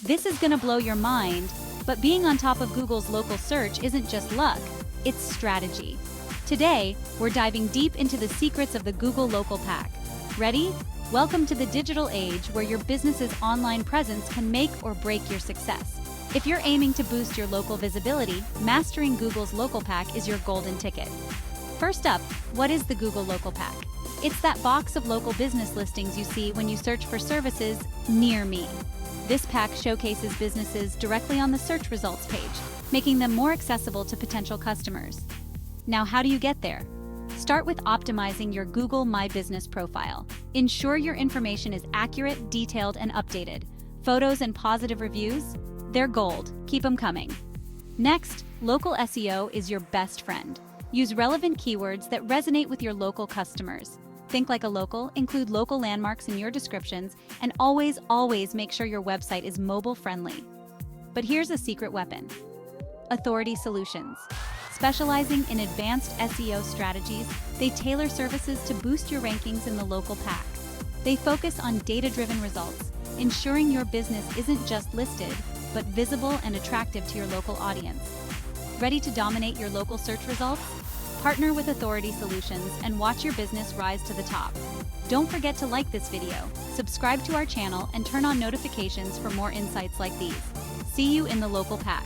This is gonna blow your mind, but being on top of Google's local search isn't just luck, it's strategy. Today, we're diving deep into the secrets of the Google Local Pack. Ready? Welcome to the digital age where your business's online presence can make or break your success. If you're aiming to boost your local visibility, mastering Google's Local Pack is your golden ticket. First up, what is the Google Local Pack? It's that box of local business listings you see when you search for services near me. This pack showcases businesses directly on the search results page, making them more accessible to potential customers. Now, how do you get there? Start with optimizing your Google My Business profile. Ensure your information is accurate, detailed, and updated. Photos and positive reviews? They're gold. Keep them coming. Next, local SEO is your best friend. Use relevant keywords that resonate with your local customers. Think like a local, include local landmarks in your descriptions, and always make sure your website is mobile friendly. But here's a secret weapon: Authority Solutions. Specializing in advanced SEO strategies, they tailor services to boost your rankings in the local pack. They focus on data-driven results, ensuring your business isn't just listed, but visible and attractive to your local audience. Ready to dominate your local search results? Partner with Authority Solutions and watch your business rise to the top. Don't forget to like this video, subscribe to our channel, and turn on notifications for more insights like these. See you in the local pack.